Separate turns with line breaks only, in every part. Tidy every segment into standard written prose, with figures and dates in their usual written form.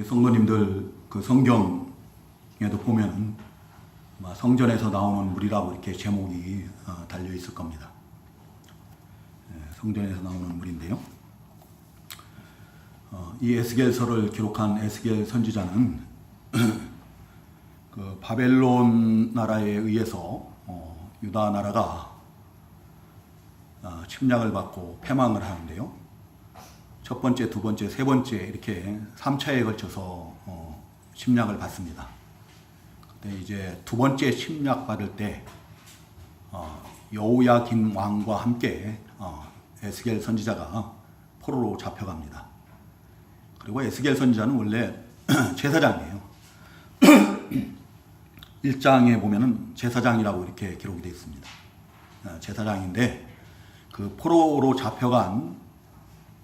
성도님들 그 성경에도 보면 성전에서 나오는 물이라고 이렇게 제목이 달려 있을 겁니다. 성전에서 나오는 물인데요. 이 에스겔서를 기록한 에스겔 선지자는 그 바벨론 나라에 의해서 유다 나라가 침략을 받고 패망을 하는데요. 첫 번째, 두 번째, 세 번째 이렇게 3차에 걸쳐서 침략을 받습니다. 근데 이제 두 번째 침략 받을 때 여호야긴 왕과 함께 에스겔 선지자가 포로로 잡혀갑니다. 그리고 에스겔 선지자는 원래 제사장이에요. 1장에 보면은 제사장이라고 이렇게 기록이 되어 있습니다. 제사장인데 그 포로로 잡혀간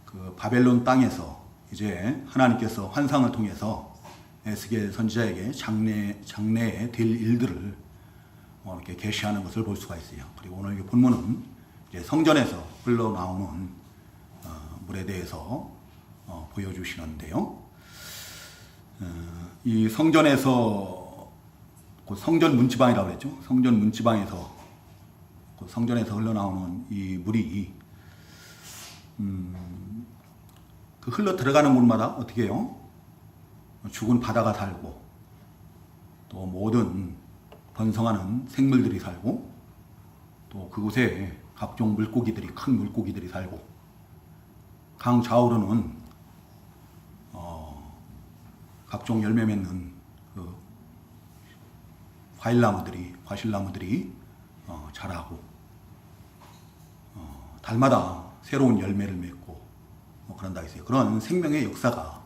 그 바벨론 땅에서 이제 하나님께서 환상을 통해서 에스겔 선지자에게 장래에 될 일들을 이렇게 계시하는 것을 볼 수가 있어요. 그리고 오늘 이 본문은 이제 성전에서 흘러나오는 물에 대해서 보여주시는데요. 이 성전에서 그 성전 문지방이라고 그랬죠. 성전 문지방에서 그 성전에서 흘러나오는 이 물이 그 흘러 들어가는 물마다 어떻게 해요? 죽은 바다가 살고 또 모든 번성하는 생물들이 살고 또 그곳에 각종 물고기들이 큰 물고기들이 살고 강 좌우로는 각종 열매 맺는 그 과실나무들이 자라고 달마다 새로운 열매를 맺고 그런다 했어요. 그런 생명의 역사가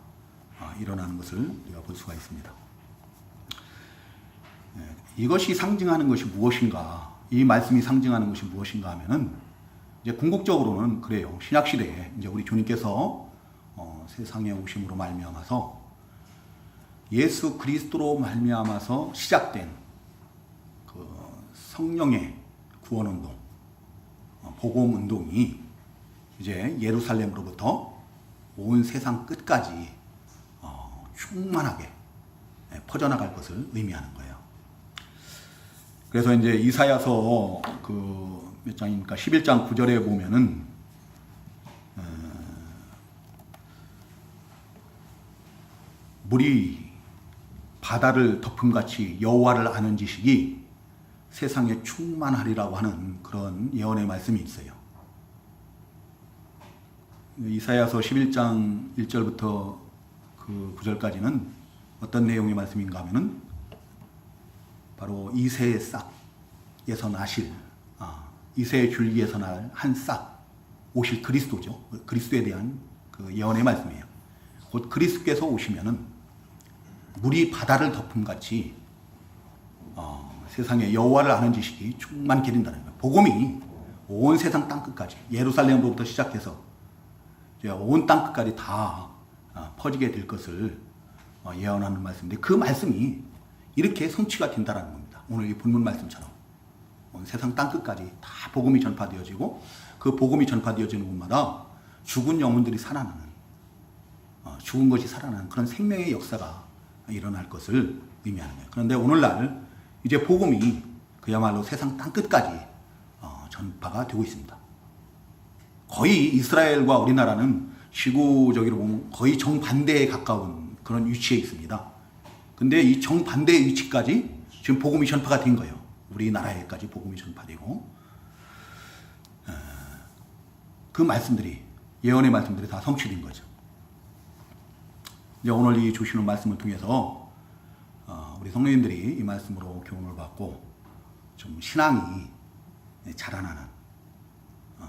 일어나는 것을 우리가 볼 수가 있습니다. 이것이 상징하는 것이 무엇인가? 이 말씀이 상징하는 것이 무엇인가 하면은 이제 궁극적으로는 그래요. 신약 시대에 이제 우리 주님께서 세상에 오심으로 말미암아서 예수 그리스도로 말미암아서 시작된 그 성령의 구원 운동, 복음 운동이 이제 예루살렘으로부터 온 세상 끝까지 충만하게 퍼져나갈 것을 의미하는 거예요. 그래서 이제 이사야서 그 몇 장입니까? 11장 9절에 보면은 물이 바다를 덮음같이 여호와를 아는 지식이 세상에 충만하리라고 하는 그런 예언의 말씀이 있어요. 이사야서 11장 1절부터 그 9절까지는 어떤 내용의 말씀인가 하면은 바로 이새의 싹에서 나실 이새의 줄기에서 날 한 싹 오실 그리스도죠. 그리스도에 대한 그 예언의 말씀이에요. 곧 그리스도께서 오시면은 물이 바다를 덮음같이 세상에 여호와를 아는 지식이 충만케 된다는 거예요. 복음이 온 세상 땅끝까지 예루살렘으로부터 시작해서 온 땅끝까지 다 퍼지게 될 것을 예언하는 말씀인데 그 말씀이 이렇게 성취가 된다는 겁니다. 오늘 이 본문 말씀처럼 온 세상 땅끝까지 다 복음이 전파되어지고 그 복음이 전파되어지는 곳마다 죽은 영혼들이 살아나는 죽은 것이 살아나는 그런 생명의 역사가 일어날 것을 의미하는 거예요. 그런데 오늘날 이제 복음이 그야말로 세상 땅끝까지 전파가 되고 있습니다. 거의 이스라엘과 우리나라는 지구적으로 보면 거의 정반대에 가까운 그런 위치에 있습니다. 근데 이 정반대의 위치까지 지금 복음이 전파가 된 거예요. 우리나라에까지 복음이 전파되고 그 말씀들이 예언의 말씀들이 다 성취된 거죠. 이제 오늘 이 주시는 말씀을 통해서 우리 성도님들이 이 말씀으로 교훈을 받고 좀 신앙이 자라나는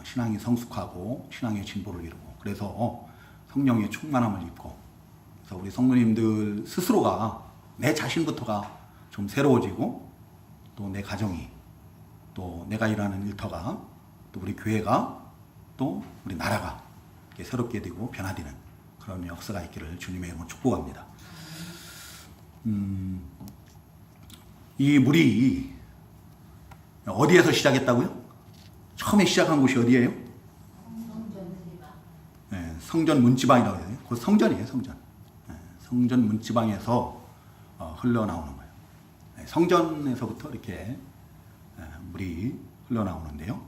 신앙이 성숙하고 신앙의 진보를 이루고 그래서 성령의 충만함을 입고 그래서 우리 성도님들 스스로가 내 자신부터가 좀 새로워지고 또 내 가정이 또 내가 일하는 일터가 또 우리 교회가 또 우리 나라가 이렇게 새롭게 되고 변화되는 그런 역사가 있기를 주님의 이름으로 축복합니다. 이 물이 어디에서 시작했다고요? 처음에 시작한 곳이 어디예요? 성전 문지방이라고 해요. 그 성전이에요, 성전. 성전 문지방에서 흘러나오는 거예요. 성전에서부터 이렇게 물이 흘러나오는데요.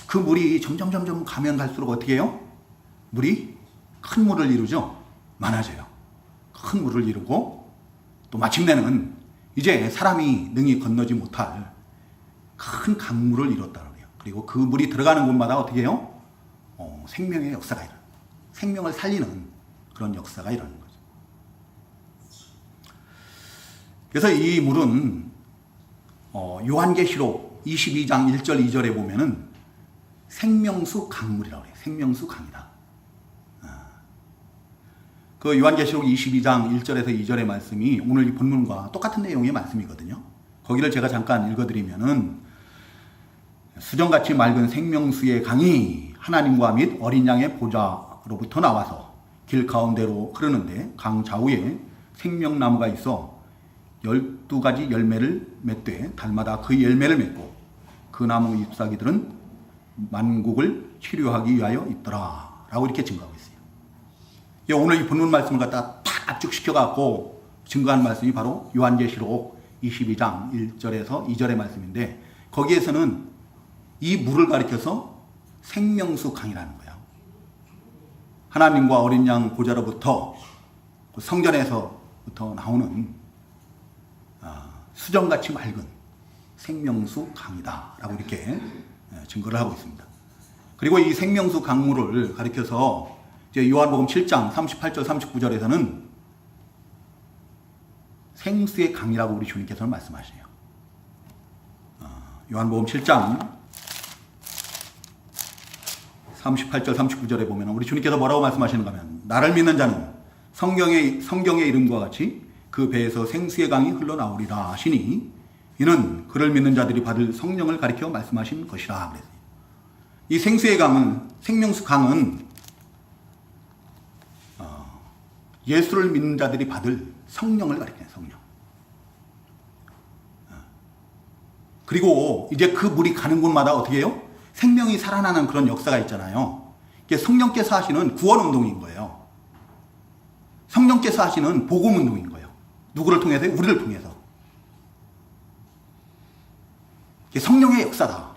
그 물이 점점 가면 갈수록 어떻게 해요? 물이 큰 물을 이루죠. 많아져요. 큰 물을 이루고 또 마침내는 이제 사람이 능히 건너지 못할 큰 강물을 이뤘다고 해요. 그리고 그 물이 들어가는 곳마다 어떻게 해요? 생명의 역사가 일어나요. 생명을 살리는 그런 역사가 일어나는 거죠. 그래서 이 물은 요한계시록 22장 1절 2절에 보면은 생명수 강물이라고 해요. 생명수 강이다. 그 요한계시록 22장 1절에서 2절의 말씀이 오늘 이 본문과 똑같은 내용의 말씀이거든요. 거기를 제가 잠깐 읽어드리면은 수정같이 맑은 생명수의 강이 하나님과 및 어린 양의 보좌로부터 나와서 길 가운데로 흐르는데 강 좌우에 생명나무가 있어 12가지 열매를 맺되 달마다 그 열매를 맺고 그 나무 잎사귀들은 만국을 치료하기 위하여 있더라 라고 이렇게 증거하고 있어요. 오늘 이 본문 말씀을 갖다 딱 압축시켜갖고 증거한 말씀이 바로 요한계시록 22장 1절에서 2절의 말씀인데 거기에서는 이 물을 가리켜서 생명수 강이라는 거예요. 하나님과 어린 양 보좌로부터 성전에서부터 나오는 수정같이 맑은 생명수 강이다 라고 이렇게 증거를 하고 있습니다. 그리고 이 생명수 강물을 가리켜서 이제 요한복음 7장 38절 39절에서는 생수의 강이라고 우리 주님께서는 말씀하시네요. 요한복음 7장 38절 39절에 보면 우리 주님께서 뭐라고 말씀하시는가 하면 나를 믿는 자는 성경의 이름과 같이 그 배에서 생수의 강이 흘러나오리라 하시니 이는 그를 믿는 자들이 받을 성령을 가리켜 말씀하신 것이라 그랬어요. 이 생수의 강은 생명수 강은 예수를 믿는 자들이 받을 성령을 가리켜요. 성령. 그리고 이제 그 물이 가는 곳마다 어떻게 해요? 생명이 살아나는 그런 역사가 있잖아요. 이게 성령께서 하시는 구원운동인 거예요. 성령께서 하시는 복음운동인 거예요. 누구를 통해서요? 우리를 통해서. 이게 성령의 역사다.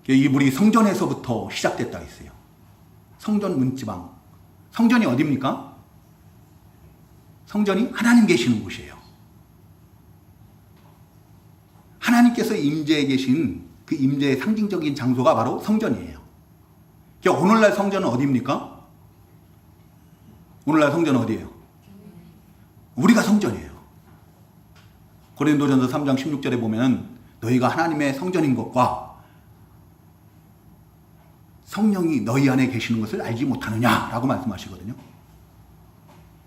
이 물이 성전에서부터 시작됐다고 했어요. 성전 문지방. 성전이 어디입니까? 성전이 하나님 계시는 곳이에요. 하나님께서 임재해 계신 그 임재의 상징적인 장소가 바로 성전이에요. 오늘날 성전은 어디입니까? 오늘날 성전은 어디예요? 우리가 성전이에요. 고린도전서 3장 16절에 보면 너희가 하나님의 성전인 것과 성령이 너희 안에 계시는 것을 알지 못하느냐라고 말씀하시거든요.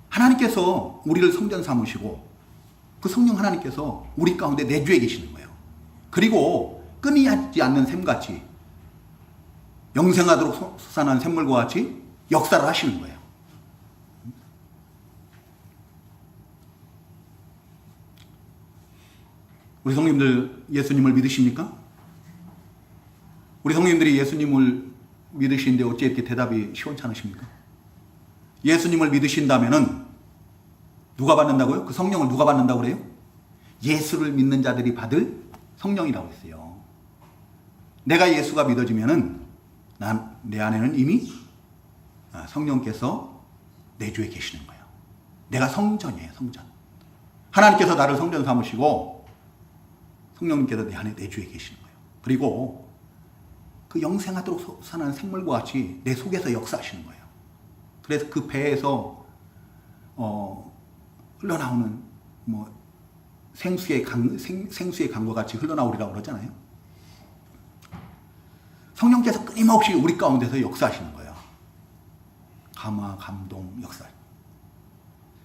하나님께서 우리를 성전 삼으시고 그 성령 하나님께서 우리 가운데 내주해 계시는 거예요. 그리고 끊이지 않는 샘같이 영생하도록 솟아난 샘물과 같이 역사를 하시는 거예요. 우리 성님들 예수님을 믿으십니까? 우리 성님들이 예수님을 믿으시는데 어찌 이렇게 대답이 시원찮으십니까? 예수님을 믿으신다면은 누가 받는다고요? 그 성령을 누가 받는다고 그래요? 예수를 믿는 자들이 받을 성령이라고 했어요. 내가 예수가 믿어지면은 내 안에는 이미 성령께서 내주에 계시는 거예요. 내가 성전이에요, 성전. 하나님께서 나를 성전 삼으시고 성령님께서 내 안에 내주에 계시는 거예요. 그리고 그 영생하도록 솟아난 생물과 같이 내 속에서 역사하시는 거예요. 그래서 그 배에서 흘러나오는 생수의 강과 같이 흘러나오리라고 그러잖아요. 성령께서 끊임없이 우리 가운데서 역사하시는 거예요. 감화, 감동, 역사.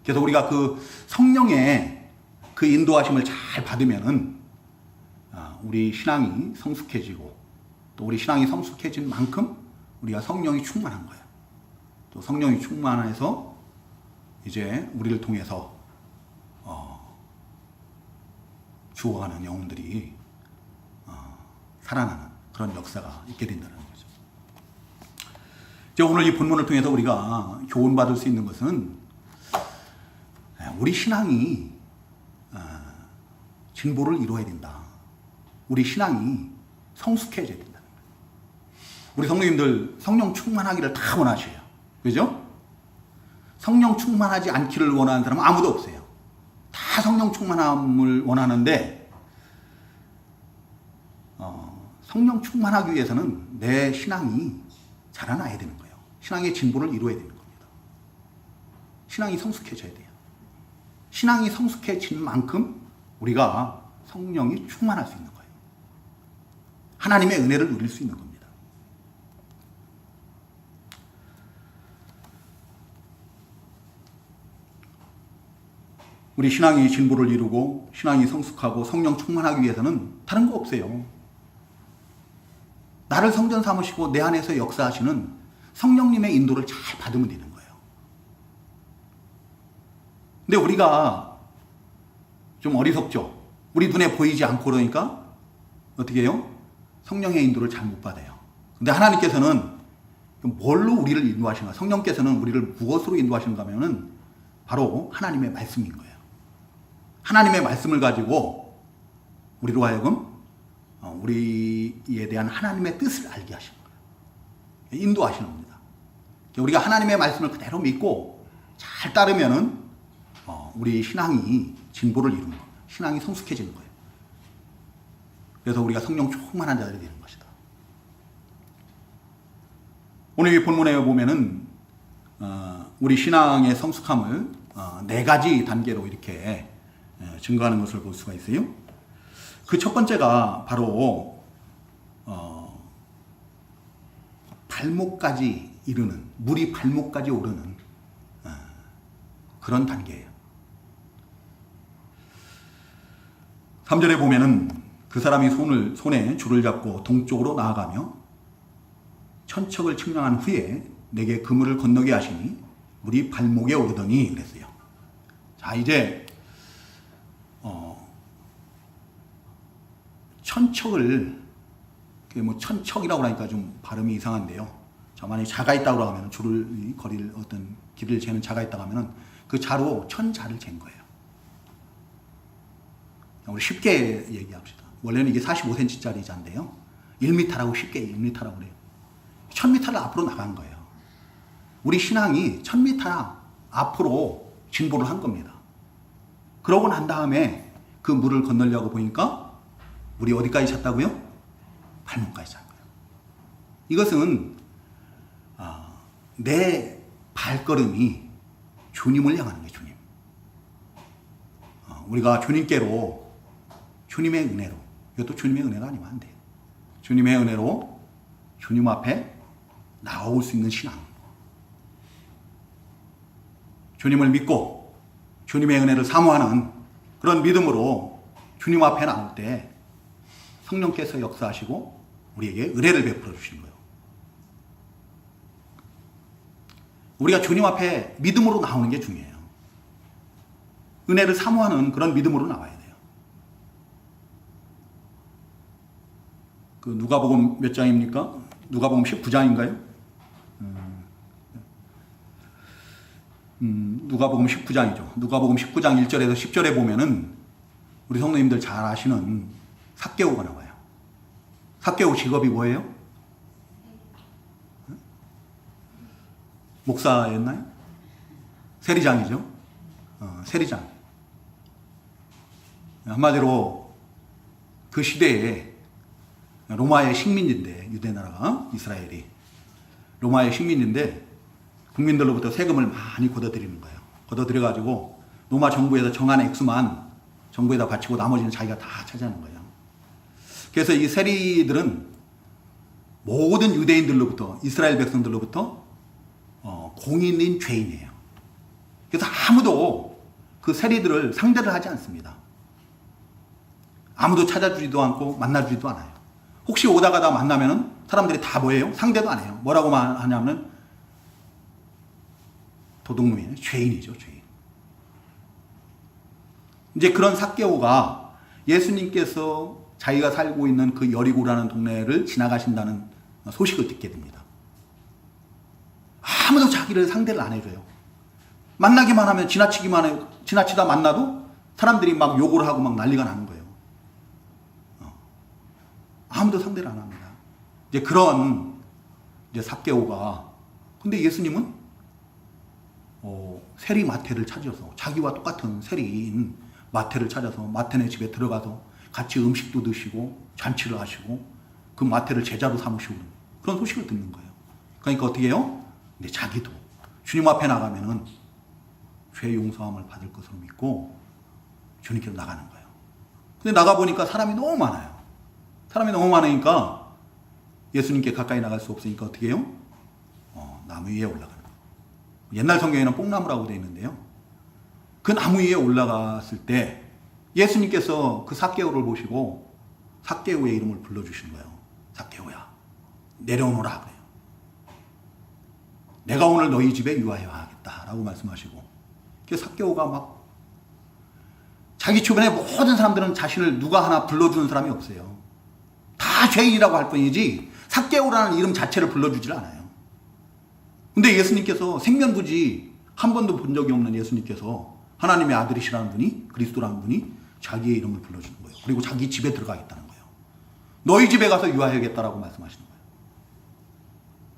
그래서 우리가 그 성령의 그 인도하심을 잘 받으면은 우리 신앙이 성숙해지고 또 우리 신앙이 성숙해진 만큼 우리가 성령이 충만한 거예요. 또 성령이 충만해서 이제 우리를 통해서 죽어가는 영혼들이 살아나는 그런 역사가 있게 된다는 거죠. 오늘 이 본문을 통해서 우리가 교훈받을 수 있는 것은 우리 신앙이 진보를 이루어야 된다. 우리 신앙이 성숙해져야 된다. 우리 성도님들 성령 충만하기를 다 원하셔요. 그죠? 성령 충만하지 않기를 원하는 사람은 아무도 없어요. 다 성령 충만함을 원하는데 성령 충만하기 위해서는 내 신앙이 자라나야 되는 거예요. 신앙의 진보를 이루어야 되는 겁니다. 신앙이 성숙해져야 돼요. 신앙이 성숙해진 만큼 우리가 성령이 충만할 수 있는 거예요. 하나님의 은혜를 누릴 수 있는 겁니다. 우리 신앙이 진보를 이루고 신앙이 성숙하고 성령 충만하기 위해서는 다른 거 없어요. 나를 성전 삼으시고 내 안에서 역사하시는 성령님의 인도를 잘 받으면 되는 거예요. 근데 우리가 좀 어리석죠. 우리 눈에 보이지 않고 그러니까 어떻게 해요? 성령의 인도를 잘 못 받아요. 근데 하나님께서는 뭘로 우리를 인도하시는가? 성령께서는 우리를 무엇으로 인도하시는가 하면은 바로 하나님의 말씀인 거예요. 하나님의 말씀을 가지고 우리로 하여금 우리에 대한 하나님의 뜻을 알게 하시는 거예요. 인도하시는 겁니다. 우리가 하나님의 말씀을 그대로 믿고 잘 따르면은 우리 신앙이 진보를 이루는 겁니다. 신앙이 성숙해지는 거예요. 그래서 우리가 성령 충만한 자들이 되는 것이다. 오늘 이 본문에 보면은 우리 신앙의 성숙함을 4가지 단계로 이렇게 증거하는 것을 볼 수가 있어요. 그 첫 번째가 바로 발목까지 이르는, 물이 발목까지 오르는 그런 단계예요. 3절에 보면은 그 사람이 손에 줄을 잡고 동쪽으로 나아가며 천척을 측량한 후에 내게 그물을 건너게 하시니 물이 발목에 오르더니 그랬어요. 자, 이제 천척을, 천척이라고 하니까 좀 발음이 이상한데요. 자, 만약에 자가 있다고 하면 거리를 어떤 길을 재는 자가 있다고 하면은 그 자로 천자를 잰 거예요. 우리 쉽게 얘기합시다. 원래는 이게 45cm짜리 자인데요. 1m라고 쉽게 1m라고 그래요. 1000m를 앞으로 나간 거예요. 우리 신앙이 1000m 앞으로 진보를 한 겁니다. 그러고 난 다음에 그 물을 건너려고 보니까 물이 어디까지 찼다고요? 발목까지 찼 거예요. 이것은 내 발걸음이 주님을 향하는 거예요. 주님. 우리가 주님께로, 주님의 은혜로, 이것도 주님의 은혜가 아니면 안 돼요. 주님의 은혜로 주님 앞에 나올 수 있는 신앙. 주님을 믿고 주님의 은혜를 사모하는 그런 믿음으로 주님 앞에 나올 때 성령께서 역사하시고 우리에게 은혜를 베풀어 주시는 거예요. 우리가 주님 앞에 믿음으로 나오는 게 중요해요. 은혜를 사모하는 그런 믿음으로 나와야 돼요. 그 누가복음 몇 장입니까? 누가복음 19장인가요? 누가복음 19장이죠. 누가복음 19장 1절에서 10절에 보면은 우리 성도님들 잘 아시는 삭개오가 나와요. 삭개오 직업이 뭐예요? 목사였나요? 세리장이죠. 세리장. 한마디로 그 시대에 로마의 식민지인데, 유대나라가, 이스라엘이 로마의 식민지인데 국민들로부터 세금을 많이 걷어들이는 거예요. 걷어들여가지고 로마 정부에서 정한 액수만 정부에다 바치고 나머지는 자기가 다 차지하는 거예요. 그래서 이 세리들은 모든 유대인들로부터, 이스라엘 백성들로부터 공인인 죄인이에요. 그래서 아무도 그 세리들을 상대를 하지 않습니다. 아무도 찾아주지도 않고 만나주지도 않아요. 혹시 오다 가다 만나면은 사람들이 다 뭐예요? 상대도 안 해요. 뭐라고 하냐면 도둑놈이에요. 죄인이죠, 죄인. 이제 그런 삭개오가 예수님께서 자기가 살고 있는 그 여리고라는 동네를 지나가신다는 소식을 듣게 됩니다. 아무도 자기를 상대를 안 해줘요. 만나기만 하면 지나치다 만나도 사람들이 막 욕을 하고 막 난리가 나는 거예요. 아무도 상대를 안 합니다. 이제 그런 이제 삭개오가, 근데 예수님은 세리 마태를 찾아서, 자기와 똑같은 세리인 마태를 찾아서 마태네 집에 들어가서 같이 음식도 드시고 잔치를 하시고 그 마태를 제자로 삼으시고 그런 소식을 듣는 거예요. 그러니까 어떻게 해요? 근데 자기도 주님 앞에 나가면은 죄 용서함을 받을 것으로 믿고 주님께로 나가는 거예요. 근데 나가보니까 사람이 너무 많아요. 사람이 너무 많으니까 예수님께 가까이 나갈 수 없으니까 어떻게 해요? 나무 위에 올라가는 거예요. 옛날 성경에는 뽕나무라고 되어 있는데요. 그 나무 위에 올라갔을 때 예수님께서 그 삭개오를 보시고 삭개오의 이름을 불러주신 거예요. 삭개오야, 내려오너라 그래요. 내가 오늘 너희 집에 유하여 하겠다라고 말씀하시고, 그래서 삭개오가 막 자기 주변의 모든 사람들은 자신을 누가 하나 불러주는 사람이 없어요. 다 죄인이라고 할 뿐이지 삭개오라는 이름 자체를 불러주질 않아요. 근데 예수님께서 생면부지 한 번도 본 적이 없는 예수님께서 하나님의 아들이시라는 분이, 그리스도라는 분이 자기의 이름을 불러주는 거예요. 그리고 자기 집에 들어가겠다는 거예요. 너희 집에 가서 유하여야겠다라고 말씀하시는 거예요.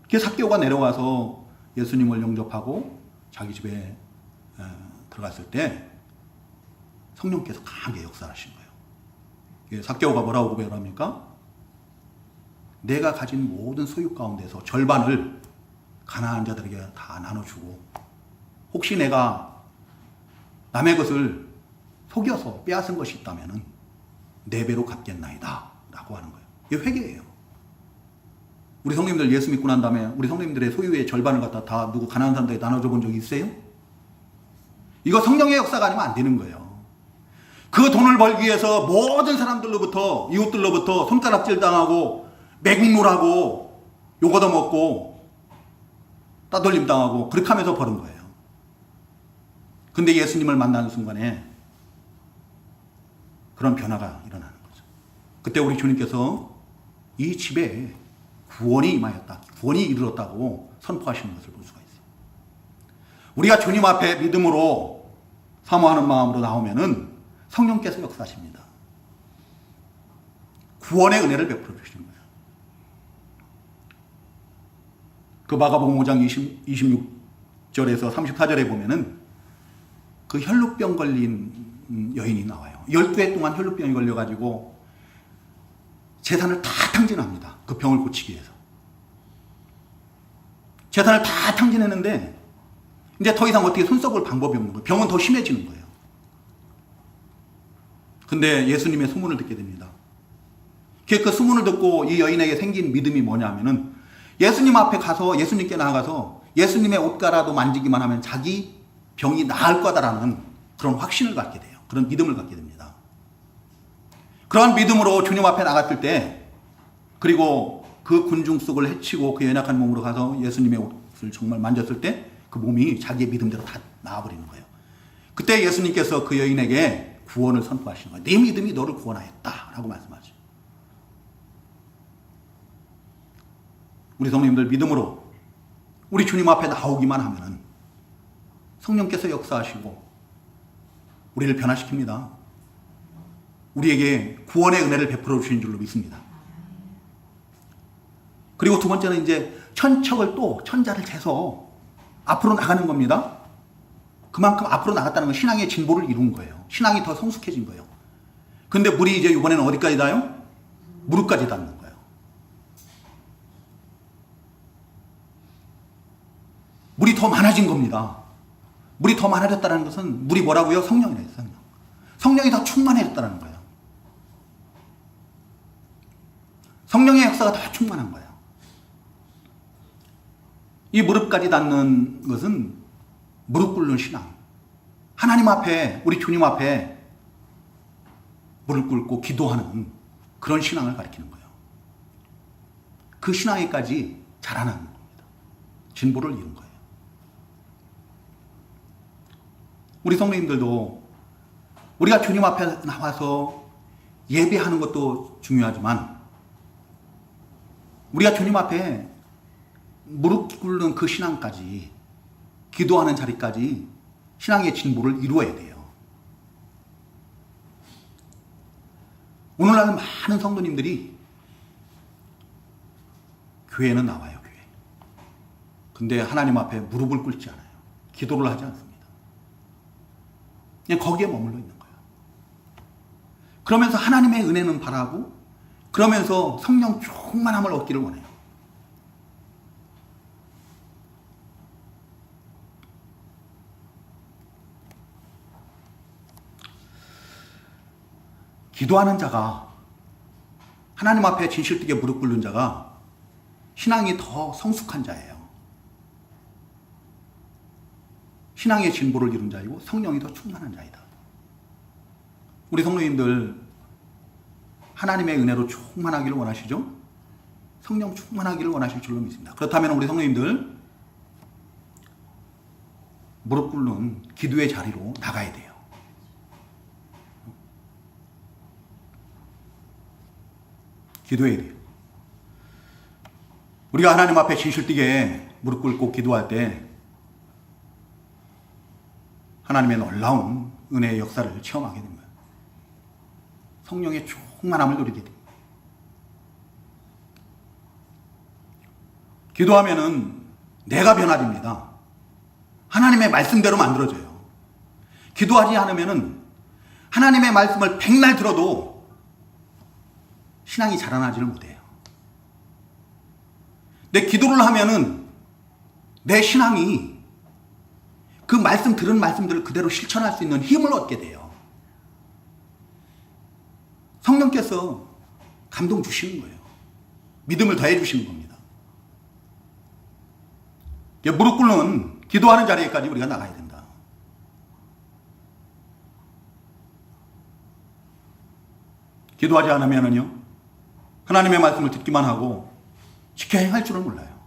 그래서 삭개오가 내려와서 예수님을 영접하고 자기 집에 들어갔을 때 성령께서 강하게 역사하신 거예요. 삭개오가 뭐라고 고백을 합니까? 내가 가진 모든 소유 가운데서 절반을 가난한 자들에게 다 나눠주고, 혹시 내가 남의 것을 속여서 빼앗은 것이 있다면 4배로 갚겠나이다 라고 하는 거예요. 이게 회개예요. 우리 성도님들 예수 믿고 난 다음에 우리 성도님들의 소유의 절반을 갖다 다 누구 가난한 사람들에게 나눠줘 본 적이 있어요? 이거 성령의 역사가 아니면 안 되는 거예요. 그 돈을 벌기 위해서 모든 사람들로부터, 이웃들로부터 손가락질 당하고 매국노라고 욕 얻어먹고 따돌림 당하고 그렇게 하면서 버는 거예요. 근데 예수님을 만나는 순간에 그런 변화가 일어나는 거죠. 그때 우리 주님께서 이 집에 구원이 임하였다, 구원이 이르렀다고 선포하시는 것을 볼 수가 있어요. 우리가 주님 앞에 믿음으로 사모하는 마음으로 나오면은 성령께서 역사하십니다. 구원의 은혜를 베풀어 주시는 거예요. 그 마가복음 5장 26절에서 34절에 보면은 그 혈루병 걸린 여인이 나와요. 12해 동안 혈루병이 걸려가지고 재산을 다 탕진합니다. 그 병을 고치기 위해서. 재산을 다 탕진했는데 이제 더 이상 어떻게 손 써볼 방법이 없는 거예요. 병은 더 심해지는 거예요. 근데 예수님의 소문을 듣게 됩니다. 그 소문을 듣고 이 여인에게 생긴 믿음이 뭐냐면은 예수님 앞에 가서, 예수님께 나아가서 예수님의 옷가라도 만지기만 하면 자기 병이 나을 거다라는 그런 확신을 갖게 돼요. 그런 믿음을 갖게 됩니다. 그러한 믿음으로 주님 앞에 나갔을 때, 그리고 그 군중 속을 헤치고 그 연약한 몸으로 가서 예수님의 옷을 정말 만졌을 때 그 몸이 자기의 믿음대로 다 나아버리는 거예요. 그때 예수님께서 그 여인에게 구원을 선포하시는 거예요. 네 믿음이 너를 구원하였다 라고 말씀하죠. 우리 성도님들 믿음으로 우리 주님 앞에 나오기만 하면은 성령께서 역사하시고 우리를 변화시킵니다. 우리에게 구원의 은혜를 베풀어 주신 줄로 믿습니다. 그리고 두 번째는 이제 천자를 재서 앞으로 나가는 겁니다. 그만큼 앞으로 나갔다는 건 신앙의 진보를 이룬 거예요. 신앙이 더 성숙해진 거예요. 근데 물이 이제 이번에는 어디까지 닿아요? 무릎까지 닿는 거예요. 물이 더 많아진 겁니다. 물이 더 많아졌다는 것은 물이 뭐라고요? 성령이래요. 성령. 성령이 더 충만해졌다는 거예요. 성령의 역사가 더 충만한 거예요. 이 무릎까지 닿는 것은 무릎 꿇는 신앙. 하나님 앞에, 우리 주님 앞에 무릎 꿇고 기도하는 그런 신앙을 가리키는 거예요. 그 신앙에까지 자라나는 겁니다. 진보를 이룬 거예요. 우리 성도님들도 우리가 주님 앞에 나와서 예배하는 것도 중요하지만 우리가 주님 앞에 무릎 꿇는 그 신앙까지, 기도하는 자리까지 신앙의 진보를 이루어야 돼요. 오늘날 많은 성도님들이 교회는 나와요, 교회. 근데 하나님 앞에 무릎을 꿇지 않아요. 기도를 하지 않습니다. 그냥 거기에 머물러 있는 거예요. 그러면서 하나님의 은혜는 바라고, 그러면서 성령 충만함을 얻기를 원해요. 기도하는 자가, 하나님 앞에 진실되게 무릎 꿇는 자가 신앙이 더 성숙한 자예요. 신앙의 진보를 이룬 자이고 성령이 더 충만한 자이다. 우리 성도님들 하나님의 은혜로 충만하기를 원하시죠? 성령 충만하기를 원하실 줄로 믿습니다. 그렇다면 우리 성도님들 무릎 꿇는 기도의 자리로 나가야 돼요. 기도해야 돼요. 우리가 하나님 앞에 진실되게 무릎 꿇고 기도할 때 하나님의 놀라운 은혜의 역사를 체험하게 됩니다. 성령의 충만함을 누리게 됩니다. 기도하면은 내가 변화됩니다. 하나님의 말씀대로 만들어져요. 기도하지 않으면은 하나님의 말씀을 백날 들어도 신앙이 자라나지를 못해요. 내 기도를 하면은 내 신앙이 그 말씀 들은 말씀들을 그대로 실천할 수 있는 힘을 얻게 돼요. 성령께서 감동 주시는 거예요. 믿음을 더해 주시는 겁니다. 무릎 꿇는 기도하는 자리에까지 우리가 나가야 된다. 기도하지 않으면은요, 하나님의 말씀을 듣기만 하고 지켜 행할 줄은 몰라요.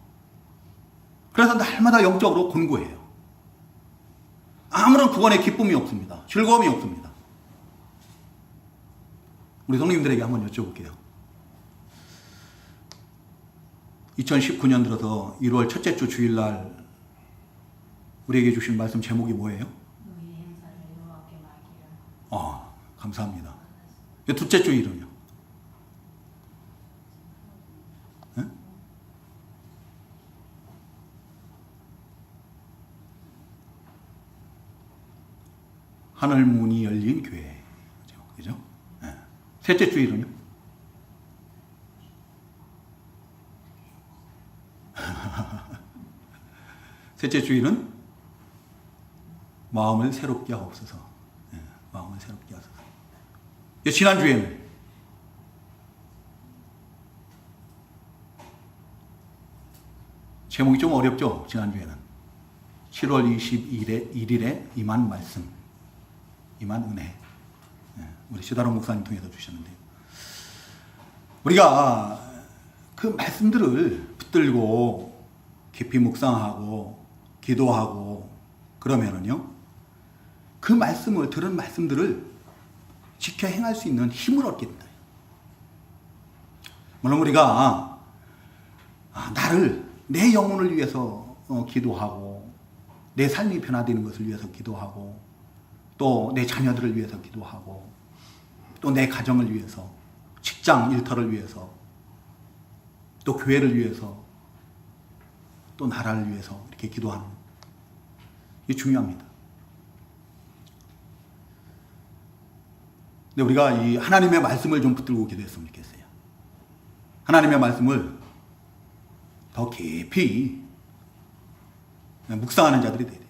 그래서 날마다 영적으로 곤고해요. 아무런 구원의 기쁨이 없습니다. 즐거움이 없습니다. 우리 성도님들에게 한번 여쭤볼게요. 2019년 들어서 1월 첫째 주 주일날 우리에게 주신 말씀 제목이 뭐예요? 감사합니다. 둘째 주일은요? 하늘 문이 열린 교회. 그죠? 네. 셋째 주일은요? 셋째 주일은 마음을 새롭게 하옵소서. 네. 마음을 새롭게 하소서. 지난주에는 제목이 좀 어렵죠? 지난주에는 7월 21일에 임한 말씀, 임한 은혜, 우리 시다롱 목사님 통해서 주셨는데요. 우리가 그 말씀들을 붙들고 깊이 묵상하고 기도하고 그러면은요, 그 말씀을, 들은 말씀들을 지켜 행할 수 있는 힘을 얻게 된다. 물론 우리가 나를, 내 영혼을 위해서 기도하고, 내 삶이 변화되는 것을 위해서 기도하고, 또 내 자녀들을 위해서 기도하고, 또 내 가정을 위해서, 직장 일터를 위해서, 또 교회를 위해서, 또 나라를 위해서 이렇게 기도하는, 이게 중요합니다. 근데 우리가 이 하나님의 말씀을 좀 붙들고 기도했으면 좋겠어요. 하나님의 말씀을 더 깊이 묵상하는 자들이 돼야 돼요.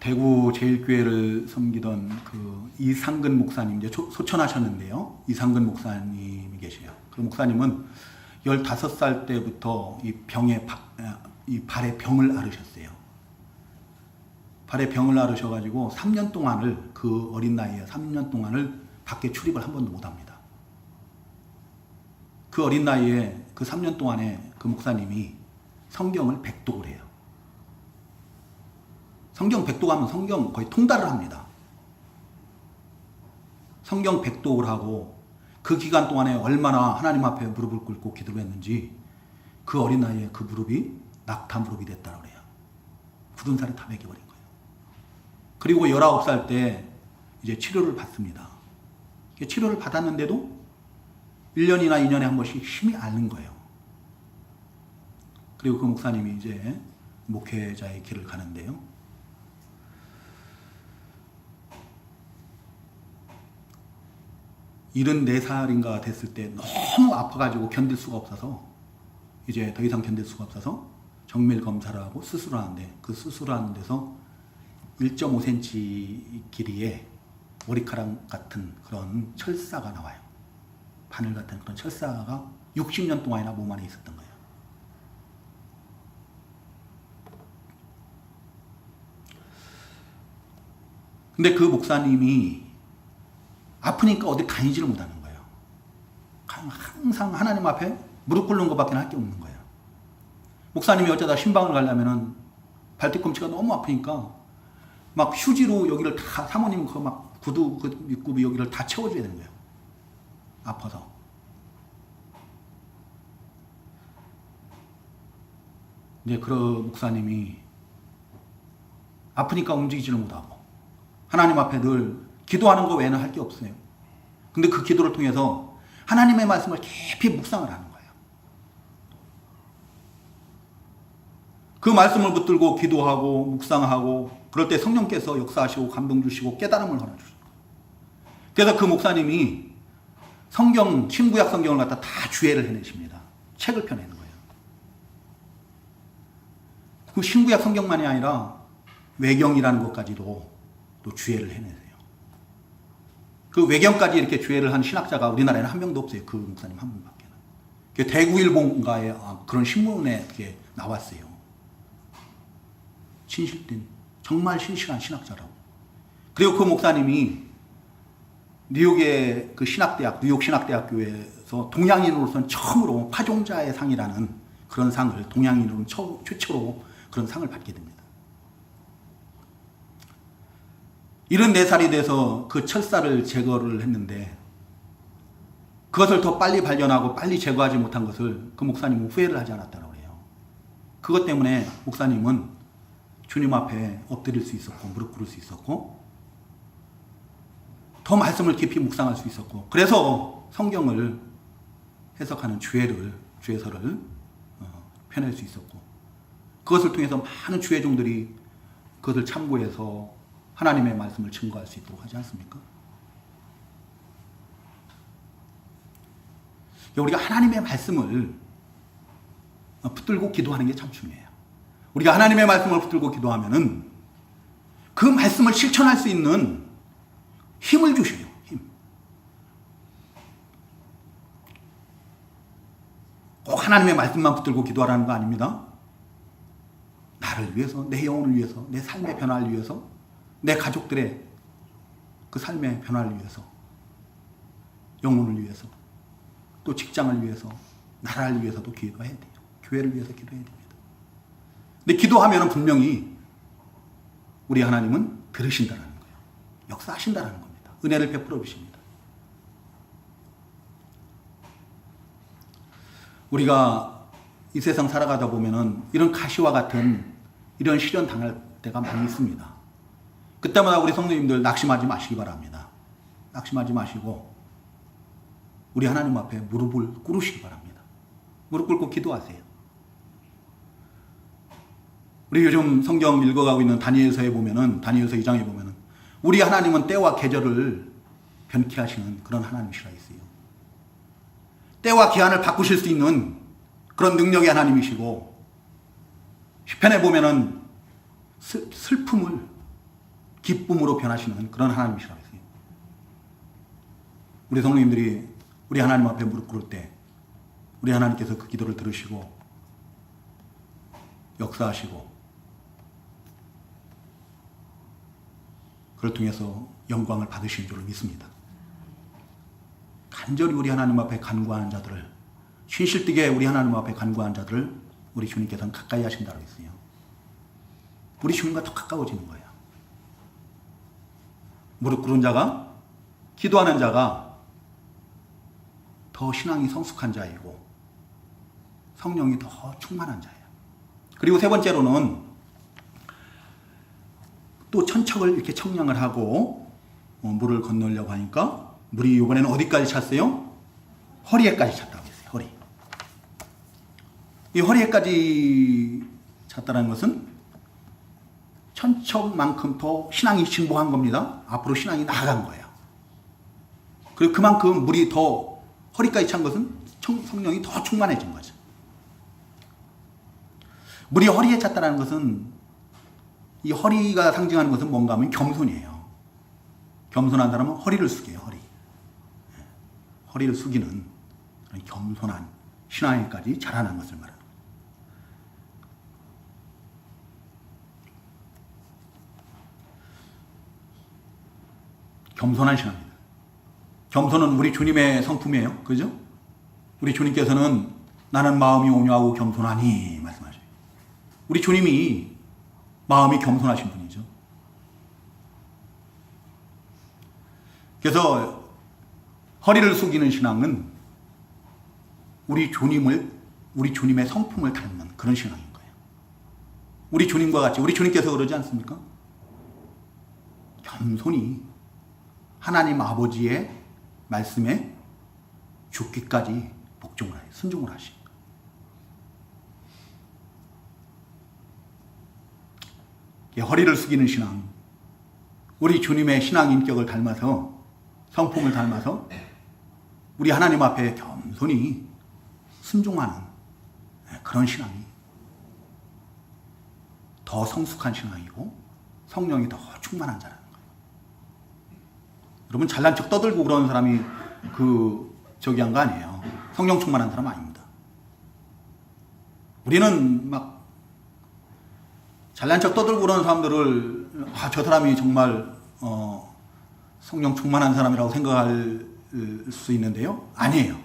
대구 제일교회를 섬기던 그 이상근 목사님, 이제 소천하셨는데요. 이상근 목사님이 계세요. 그 목사님은 15살 때부터 이 발에 병을 앓으셨어요. 발에 병을 앓으셔가지고 3년 동안을, 그 어린 나이에 3년 동안을 밖에 출입을 한 번도 못 합니다. 그 어린 나이에 그 3년 동안에 그 목사님이 성경을 백독을 해요. 성경 백독하면 성경 거의 통달을 합니다. 성경 백독을 하고 그 그 기간 동안에 얼마나 하나님 앞에 무릎을 꿇고 기도를 했는지 그 어린 나이에 그 무릎이 낙타 무릎이 됐다고 그래요. 굳은 살이 다 먹여버린 거예요. 그리고 19살 때 이제 치료를 받습니다. 치료를 받았는데도 1년이나 2년에 한 번씩 힘이 앓는 거예요. 그리고 그 목사님이 이제 목회자의 길을 가는데요. 일흔 4살인가 됐을 때 너무 아파가지고 견딜 수가 없어서 이제 더 이상 견딜 수가 없어서 정밀 검사를 하고 수술을 하는데 그 수술하는 데서 1.5cm 길이의 머리카락 같은 그런 철사가 나와요. 바늘 같은 그런 철사가 60년 동안이나 몸 안에 있었던 거예요. 근데 그 목사님이 아프니까 어디 다니지를 못하는 거예요. 항상 하나님 앞에 무릎 꿇는 것밖에 할 게 없는 거예요. 목사님이 어쩌다 신방을 가려면은 발뒤꿈치가 너무 아프니까 막 휴지로 여기를 다 사모님 그 막 구두 그 밑굽이 여기를 다 채워줘야 되는 거예요. 아파서. 이제 그 목사님이 아프니까 움직이지를 못하고 하나님 앞에 늘 기도하는 거 외에는 할 게 없어요. 근데 그 기도를 통해서 하나님의 말씀을 깊이 묵상을 하는 거예요. 그 말씀을 붙들고 기도하고 묵상하고 그럴 때 성령께서 역사하시고 감동 주시고 깨달음을 허락 주시고 그래서 그 목사님이 성경, 신구약 성경을 갖다 다 주해를 해내십니다. 책을 펴내는 거예요. 그 신구약 성경만이 아니라 외경이라는 것까지도 또 주해를 해내세요. 그 외경까지 이렇게 주해를 한 신학자가 우리나라에는 한 명도 없어요. 그 목사님 한 분밖에는. 대구일보인가에 그런 신문에 그게 나왔어요. 진실된 정말 신실한 신학자라고. 그리고 그 목사님이 뉴욕의 그 신학대학, 뉴욕 신학대학교에서 동양인으로서는 처음으로 파종자의 상이라는 그런 상을 동양인으로는 최초로 그런 상을 받게 됩니다. 74살이 돼서 그 철사를 제거를 했는데 그것을 더 빨리 발견하고 빨리 제거하지 못한 것을 그 목사님은 후회를 하지 않았다고 해요. 그것 때문에 목사님은 주님 앞에 엎드릴 수 있었고 무릎 꿇을 수 있었고 더 말씀을 깊이 묵상할 수 있었고 그래서 성경을 해석하는 주해서를 펴낼 수 있었고 그것을 통해서 많은 주해종들이 그것을 참고해서 하나님의 말씀을 증거할 수 있도록 하지 않습니까? 우리가 하나님의 말씀을 붙들고 기도하는 게 참 중요해요. 우리가 하나님의 말씀을 붙들고 기도하면은 그 말씀을 실천할 수 있는 힘을 주셔요. 힘. 꼭 하나님의 말씀만 붙들고 기도하라는 거 아닙니다. 나를 위해서, 내 영혼을 위해서, 내 삶의 변화를 위해서, 내 가족들의 그 삶의 변화를 위해서, 영혼을 위해서, 또 직장을 위해서, 나라를 위해서도 기도해야 돼요. 교회를 위해서 기도해야 됩니다. 근데 기도하면 분명히 우리 하나님은 들으신다는 거예요. 역사하신다는 겁니다. 은혜를 베풀어 주십니다. 우리가 이 세상 살아가다 보면은 이런 가시와 같은 이런 시련 당할 때가 많이 있습니다. 그때마다 우리 성도님들 낙심하지 마시기 바랍니다. 낙심하지 마시고 우리 하나님 앞에 무릎을 꿇으시기 바랍니다. 무릎 꿇고 기도하세요. 우리 요즘 성경 읽어가고 있는 다니엘서에 보면은 다니엘서 2장에 보면은 우리 하나님은 때와 계절을 변케 하시는 그런 하나님이시라 있어요. 때와 기한을 바꾸실 수 있는 그런 능력의 하나님이시고 시편에 보면은 슬픔을 기쁨으로 변하시는 그런 하나님이시라 했어요. 우리 성도님들이 우리 하나님 앞에 무릎 꿇을 때 우리 하나님께서 그 기도를 들으시고 역사하시고 그걸 통해서 영광을 받으시는 줄을 믿습니다. 간절히 우리 하나님 앞에 간구하는 자들을 신실되게 우리 하나님 앞에 간구하는 자들을 우리 주님께서는 가까이 하신다고 했어요. 우리 주님과 더 가까워지는 거예요. 무릎 꿇은 자가 기도하는 자가 더 신앙이 성숙한 자이고 성령이 더 충만한 자예요. 그리고 세 번째로는 또 천척을 이렇게 청량을 하고 물을 건너려고 하니까 물이 이번에는 어디까지 찼어요? 허리에까지 찼다고 했어요. 허리. 이 허리에까지 찼다는 것은 천척만큼 더 신앙이 진보한 겁니다. 앞으로 신앙이 나아간 거예요. 그리고 그만큼 물이 더 허리까지 찬 것은 성령이 더 충만해진 거죠. 물이 허리에 찼다는 것은 이 허리가 상징하는 것은 뭔가 하면 겸손이에요. 겸손한 사람은 허리를 숙여요. 허리를 숙이는 그런 겸손한 신앙에까지 자라난 것을 말합니다. 겸손한 신앙입니다. 겸손은 우리 주님의 성품이에요. 그죠? 우리 주님께서는 나는 마음이 온유하고 겸손하니 말씀하셔요. 우리 주님이 마음이 겸손하신 분이죠. 그래서 허리를 숙이는 신앙은 우리 주님의 성품을 닮는 그런 신앙인 거예요. 우리 주님과 같이, 우리 주님께서 그러지 않습니까? 겸손히 하나님 아버지의 말씀에 죽기까지 복종을 해요. 순종을 하시. 허리를 숙이는 신앙, 우리 주님의 신앙 인격을 닮아서, 성품을 닮아서 우리 하나님 앞에 겸손히 순종하는 그런 신앙이 더 성숙한 신앙이고 성령이 더 충만한 자라는 거예요. 여러분 잘난 척 떠들고 그러는 사람이 저기 한 거 아니에요. 성령 충만한 사람 아닙니다. 우리는 막 잘난 척 떠들고 그러는 사람들을 저 사람이 정말 성령 충만한 사람이라고 생각할 수 있는데요. 아니에요.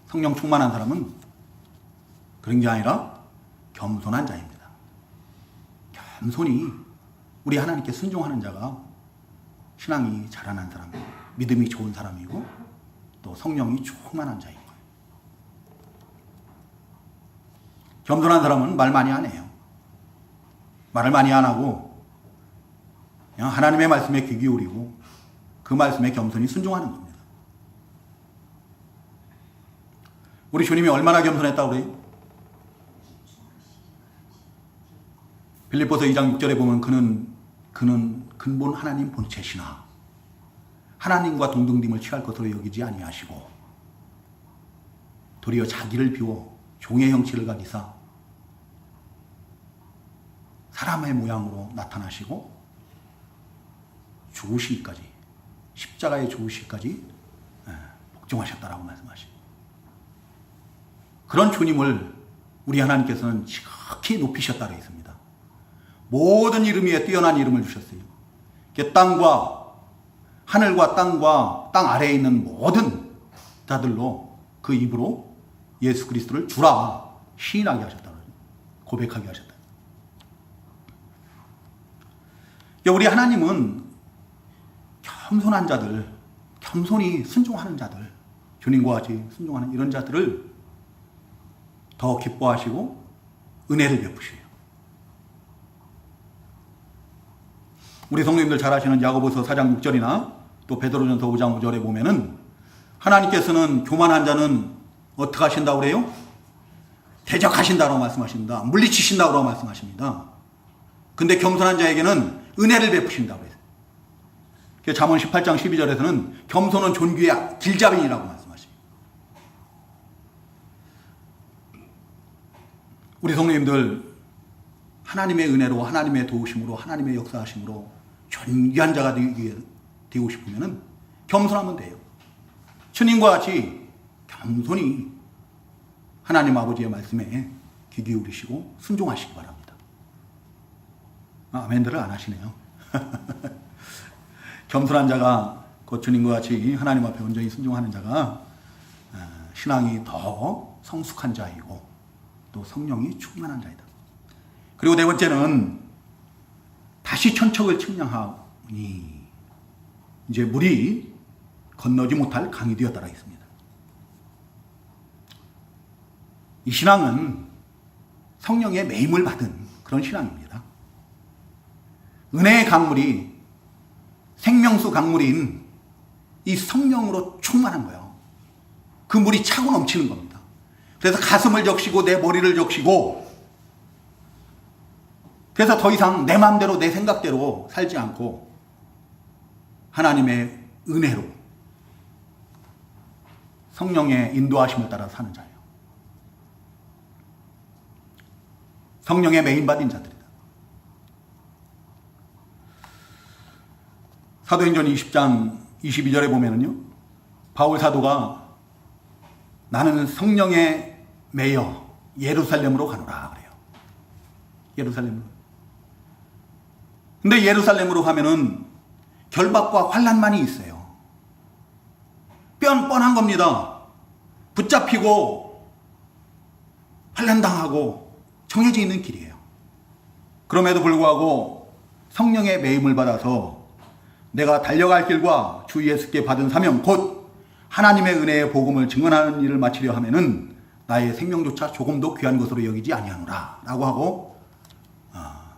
성령 충만한 사람은 그런 게 아니라 겸손한 자입니다. 겸손히 우리 하나님께 순종하는 자가 신앙이 자라난 사람, 믿음이 좋은 사람이고 또 성령이 충만한 자인 거예요. 겸손한 사람은 말 많이 안 해요. 말을 많이 안 하고 그냥 하나님의 말씀에 귀 기울이고 그 말씀에 겸손히 순종하는 겁니다. 우리 주님이 얼마나 겸손했다고 그래요? 빌립보서 2장 6절에 보면 그는 근본 하나님 본체시나 하나님과 동등됨을 취할 것으로 여기지 아니하시고 도리어 자기를 비워 종의 형체를 가지사 사람의 모양으로 나타나시고 죽으시기까지, 십자가에 죽으시기까지 복종하셨다라고 말씀하시고, 그런 주님을 우리 하나님께서는 지극히 높이셨다고 했습니다. 모든 이름 위에 뛰어난 이름을 주셨어요. 땅과 하늘과 땅과 땅 아래에 있는 모든 자들로 그 입으로 예수 그리스도를 주라 시인하게 하셨다, 고백하게 하셨다. 우리 하나님은 겸손한 자들, 겸손히 순종하는 자들, 주님과 같이 순종하는 이런 자들을 더 기뻐하시고 은혜를 베푸셔요. 우리 성도님들 잘 아시는 야고보서 4장 6절이나 또 베드로전서 5장 5절에 보면은 하나님께서는 교만한 자는 어떻게 하신다고 그래요? 대적하신다고 말씀하십니다. 물리치신다고 말씀하십니다. 근데 겸손한 자에게는 은혜를 베푸신다고 해요. 잠언 18장 12절에서는 겸손은 존귀의 길잡이라고 말씀하십니다. 우리 성도님들 하나님의 은혜로, 하나님의 도우심으로, 하나님의 역사하심으로 존귀한 자가 되고 싶으면 겸손하면 돼요. 주님과 같이 겸손히 하나님 아버지의 말씀에 귀 기울이시고 순종하시기 바랍니다. 아멘들을 안 하시네요. 겸손한 자가 곧 주님과 같이 하나님 앞에 온전히 순종하는 자가 신앙이 더 성숙한 자이고 또 성령이 충만한 자이다. 그리고 네 번째는 다시 천척을 측량하니 이제 물이 건너지 못할 강이 되었다라 했습니다. 이 신앙은 성령의 매임을 받은 그런 신앙입니다. 은혜의 강물이 생명수 강물인 이 성령으로 충만한 거예요. 그 물이 차고 넘치는 겁니다. 그래서 가슴을 적시고 내 머리를 적시고, 그래서 더 이상 내 마음대로 내 생각대로 살지 않고 하나님의 은혜로 성령의 인도하심을 따라 사는 자예요. 성령의 메인받은 자들이다. 사도행전 20장 22절에 보면은요, 바울 사도가 나는 성령에 매여 예루살렘으로 가노라 그래요. 예루살렘으로. 근데 예루살렘으로 가면은 결박과 환난만이 있어요. 뻔한 겁니다. 붙잡히고 환난당하고 정해져 있는 길이에요. 그럼에도 불구하고 성령의 매임을 받아서 내가 달려갈 길과 주 예수께 받은 사명 곧 하나님의 은혜의 복음을 증언하는 일을 마치려 하면은 나의 생명조차 조금도 귀한 것으로 여기지 아니하노라 라고 하고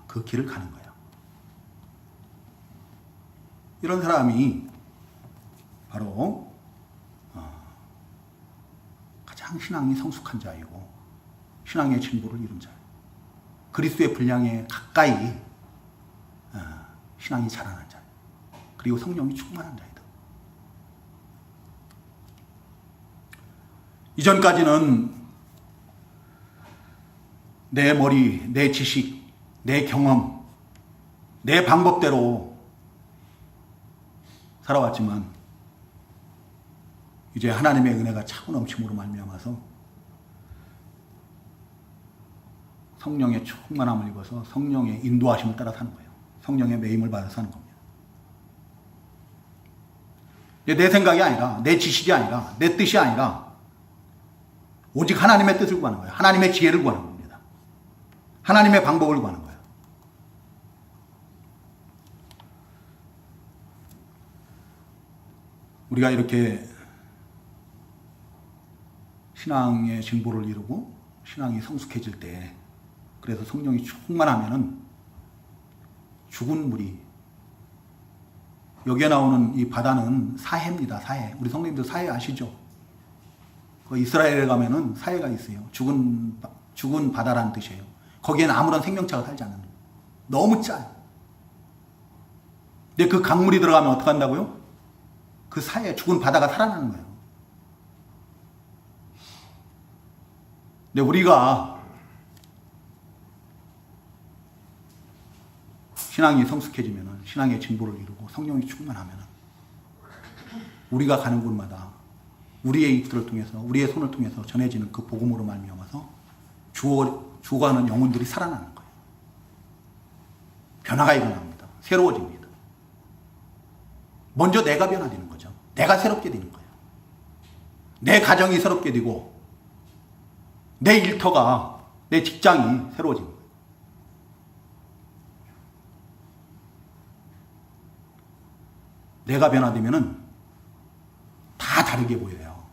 그 길을 가는 거예요. 이런 사람이 바로 가장 신앙이 성숙한 자이고 신앙의 진보를 이룬 자예요. 그리스도의 분량에 가까이 신앙이 자라난 자예요. 그리고 성령이 충만한 자이다. 이전까지는 내 머리, 내 지식, 내 경험, 내 방법대로 살아왔지만 이제 하나님의 은혜가 차고 넘침으로 말미암아서 성령의 충만함을 입어서 성령의 인도하심을 따라 사는 거예요. 성령의 매임을 받아 사는 겁니다. 내 생각이 아니라, 내 지식이 아니라, 내 뜻이 아니라 오직 하나님의 뜻을 구하는 거예요. 하나님의 지혜를 구하는 겁니다. 하나님의 방법을 구하는 거예요. 우리가 이렇게 신앙의 진보를 이루고 신앙이 성숙해질 때, 그래서 성령이 충만하면은 죽은 물이, 여기에 나오는 이 바다는 사해입니다. 사해. 우리 성도님들 사해 아시죠? 그 이스라엘에 가면은 사해가 있어요. 죽은 바다라는 뜻이에요. 거기에는 아무런 생명체가 살지 않는 거예요. 너무 짜요. 근데 그 강물이 들어가면 어떻게 한다고요? 그 사해, 죽은 바다가 살아나는 거예요. 근데 우리가 신앙이 성숙해지면, 신앙의 진보를 이루고 성령이 충만하면 우리가 가는 곳마다 우리의 입술을 통해서, 우리의 손을 통해서 전해지는 그 복음으로 말미암아서 죽어가는 영혼들이 살아나는 거예요. 변화가 일어납니다. 새로워집니다. 먼저 내가 변화되는 거죠. 내가 새롭게 되는 거예요. 내 가정이 새롭게 되고 내 일터가, 내 직장이 새로워지는 거예요. 내가 변화되면은 다 다르게 보여요.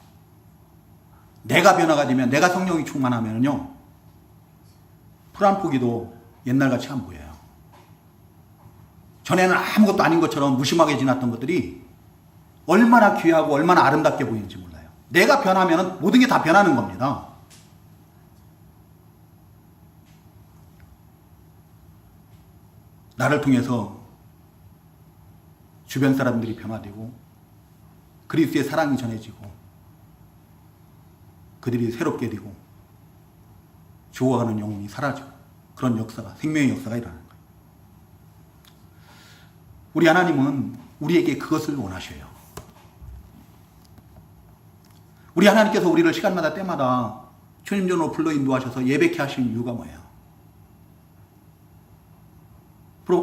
내가 변화가 되면, 내가 성령이 충만하면요, 풀 한 포기도 옛날같이 안 보여요. 전에는 아무것도 아닌 것처럼 무심하게 지났던 것들이 얼마나 귀하고 얼마나 아름답게 보이는지 몰라요. 내가 변하면 모든 게 다 변하는 겁니다. 나를 통해서 주변 사람들이 변화되고 그리스도의 사랑이 전해지고 그들이 새롭게 되고 죽어가는 영혼이 사라지고, 그런 역사가, 생명의 역사가 일어나는 거예요. 우리 하나님은 우리에게 그것을 원하셔요. 우리 하나님께서 우리를 시간마다 때마다 주님전으로 불러 인도하셔서 예배케 하신 이유가 뭐예요?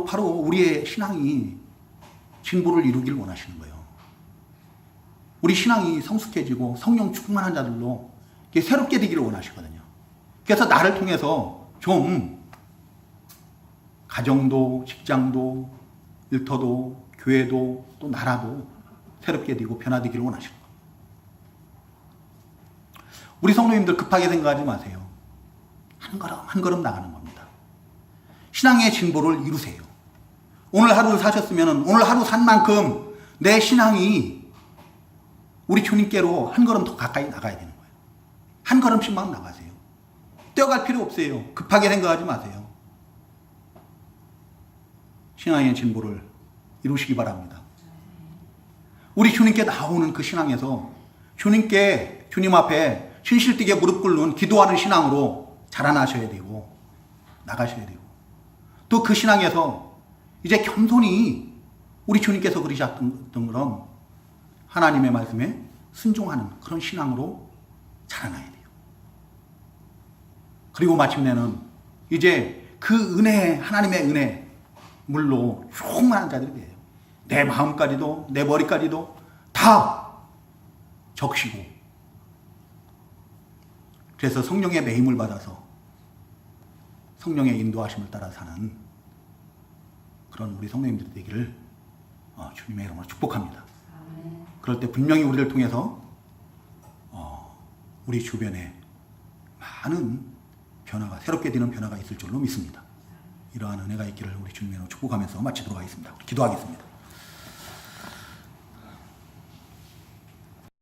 바로 우리의 신앙이 진보를 이루길 원하시는 거예요. 우리 신앙이 성숙해지고 성령 충만한 자들로 새롭게 되기를 원하시거든요. 그래서 나를 통해서 좀 가정도, 직장도, 일터도, 교회도, 또 나라도 새롭게 되고 변화되기를 원하시는 거예요. 우리 성도님들 급하게 생각하지 마세요. 한 걸음 한 걸음 나가는 겁니다. 신앙의 진보를 이루세요. 오늘 하루를 사셨으면 오늘 하루 산 만큼 내 신앙이 우리 주님께로 한 걸음 더 가까이 나가야 되는 거예요. 한 걸음씩만 나가세요. 뛰어갈 필요 없어요. 급하게 생각하지 마세요. 신앙의 진보를 이루시기 바랍니다. 우리 주님께 나오는 그 신앙에서 주님 앞에 신실되게 무릎 꿇는 기도하는 신앙으로 자라나셔야 되고 나가셔야 되고 또 그 신앙에서 이제 겸손히 우리 주님께서 그러셨던 것처럼 하나님의 말씀에 순종하는 그런 신앙으로 자라나야 돼요. 그리고 마침내는 이제 그 은혜, 하나님의 은혜 물로 충만한 자들이 돼요. 내 마음까지도 내 머리까지도 다 적시고 그래서 성령의 매임을 받아서 성령의 인도하심을 따라 사는 그런 우리 성도님들이 되기를 주님의 이름으로 축복합니다. 그럴 때 분명히 우리를 통해서 우리 주변에 많은 변화가 새롭게 되는 변화가 있을 줄로 믿습니다. 이러한 은혜가 있기를 우리 주님의 이름으로 축복하면서 마치도록 하겠습니다. 기도하겠습니다.